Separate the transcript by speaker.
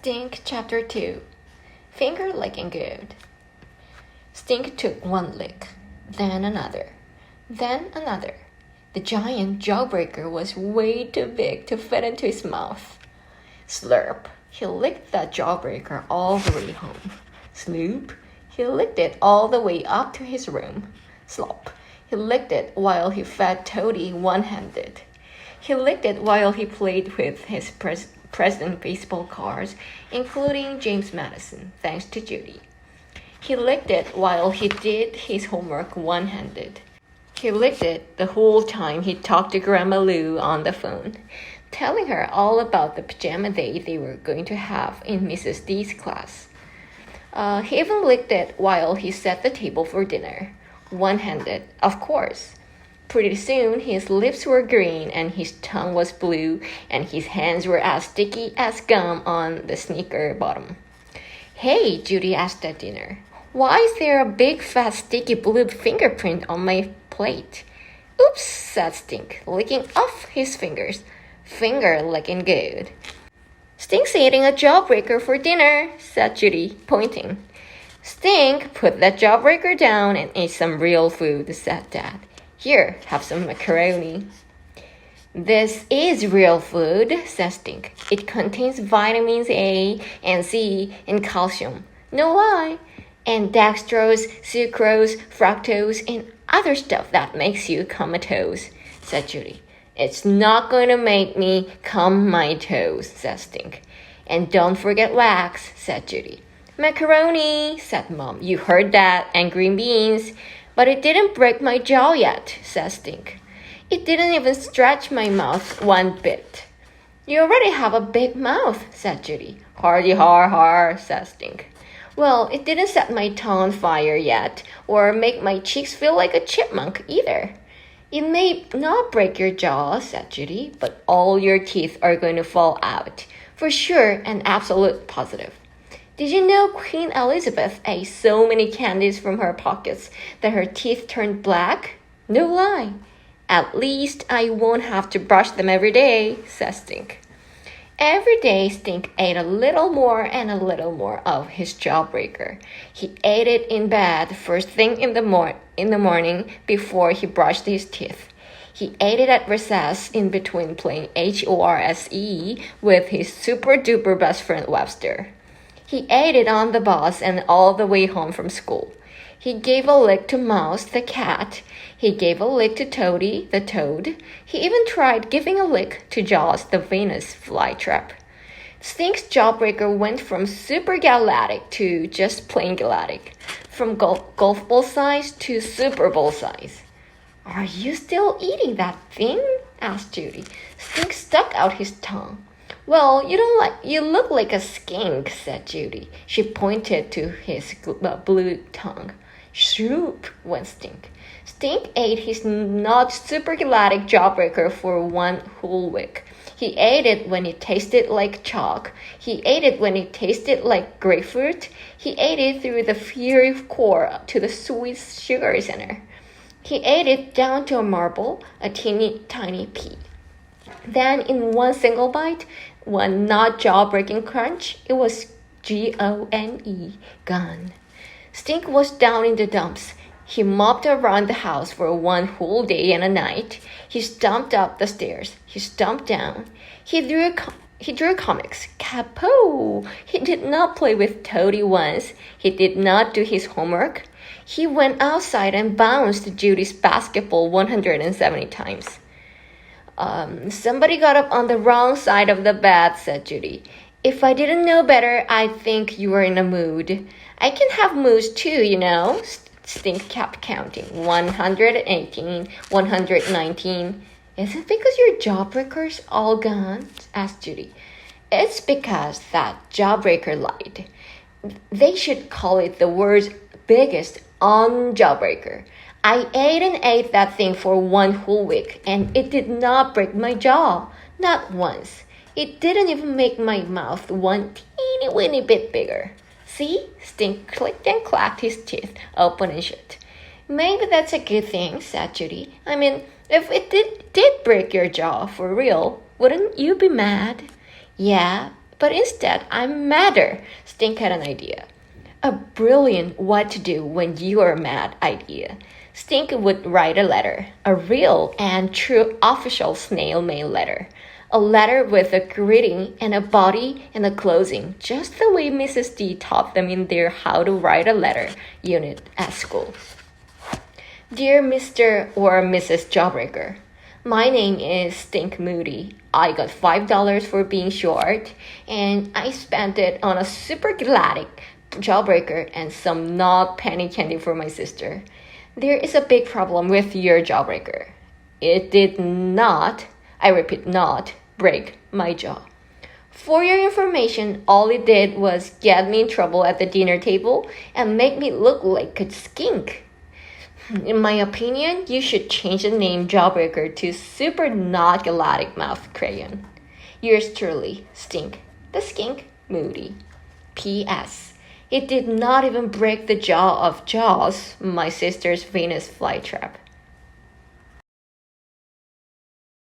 Speaker 1: Stink Chapter 2 Finger Licking Good. Stink took one lick, then another, then another. The giant jawbreaker was way too big to fit into his mouth. Slurp, he licked that jawbreaker all the way home. Sloop, he licked it all the way up to his room. Slop, he licked it while he fed Toady one-handed. He licked it while he played with his President baseball cards, including James Madison, thanks to Judy. He licked it while he did his homework one-handed. He licked it the whole time he talked to Grandma Lou on the phone, telling her all about the pajama day they were going to have in Mrs. D's class. He even licked it while he set the table for dinner, one-handed, of course. Pretty soon, his lips were green and his tongue was blue and his hands were as sticky as gum on the sneaker bottom. Hey, Judy asked at dinner, why is there a big fat sticky blue fingerprint on my plate? Oops, said Stink, licking off his fingers. Finger licking good. Stink's eating a jawbreaker for dinner, said Judy, pointing. Stink put that jawbreaker down and ate some real food, said Dad. Here, have some macaroni. This is real food, says Stink. It contains vitamins A and C and calcium. No lie. And dextrose, sucrose, fructose, and other stuff that makes you comatose, said Judy. It's not going to make me cum my toes, says Stink. And don't forget wax, said Judy. Macaroni, said Mom. You heard that. And green beans. But it didn't break my jaw yet, says Stink. It didn't even stretch my mouth one bit. You already have a big mouth, said Judy. Hardy har har, says Stink. Well, it didn't set my tongue on fire yet, or make my cheeks feel like a chipmunk either. It may not break your jaw, said Judy, but all your teeth are going to fall out. For sure and absolute positive. Did you know Queen Elizabeth ate so many candies from her pockets that her teeth turned black? No lie. At least I won't have to brush them every day, says Stink. Every day Stink ate a little more and a little more of his jawbreaker. He ate it in bed first thing in the morning before he brushed his teeth. He ate it at recess in between playing HORSE with his super-duper best friend Webster. He ate it on the bus and all the way home from school. He gave a lick to Mouse, the cat. He gave a lick to Toady, the toad. He even tried giving a lick to Jaws, the Venus flytrap. Stink's jawbreaker went from super-galatic to just plain galactic, from golf ball size to Super Bowl size. Are you still eating that thing? Asked Judy. Stink stuck out his tongue. Well, you look like a skink, said Judy. She pointed to his blue tongue. Shroop, went Stink. Stink ate his not super-galactic jawbreaker for one whole week. He ate it when it tasted like chalk. He ate it when it tasted like grapefruit. He ate it through the fiery core to the sweet sugar center. He ate it down to a marble, a teeny tiny pea. Then in one single bite, one not jaw-breaking crunch, it was Gone, gone. Stink was down in the dumps. He mopped around the house for one whole day and a night. He stomped up the stairs. He stomped down. He drew comics. Capo! He did not play with Toady once. He did not do his homework. He went outside and bounced Judy's basketball 170 times. Somebody got up on the wrong side of the bed, said Judy. If I didn't know better, I'd think you were in a mood. I can have moods too, you know. Stink kept counting. 118, 119. Is it because your jawbreaker's all gone? Asked Judy. It's because that jawbreaker lied. They should call it the world's biggest on-jawbreaker. I ate and ate that thing for one whole week, and it did not break my jaw. Not once. It didn't even make my mouth one teeny-weeny bit bigger. See? Stink clicked and clacked his teeth open and shut. Maybe that's a good thing, said Judy. I mean, if it did break your jaw for real, wouldn't you be mad? Yeah, But instead, I'm madder. Stink had an idea. A brilliant what to do when you are mad idea. Stink would write a letter, a real and true official snail mail letter. A letter with a greeting and a body and a closing, just the way Mrs. D taught them in their How to Write a Letter unit at school. Dear Mr. or Mrs. Jawbreaker, my name is Stink Moody. I got $5 for being short, and I spent it on a super-galatic jawbreaker and some not penny candy for my sister. There is a big problem with your jawbreaker. It did not, I repeat not, break my jaw. For your information, all it did was get me in trouble at the dinner table and make me look like a skink. In my opinion, you should change the name Jawbreaker to Super Not Galactic Mouth Crayon. Yours truly, Stink, the Skink Moody. P.S. It did not even break the jaw of Jaws, my sister's Venus flytrap.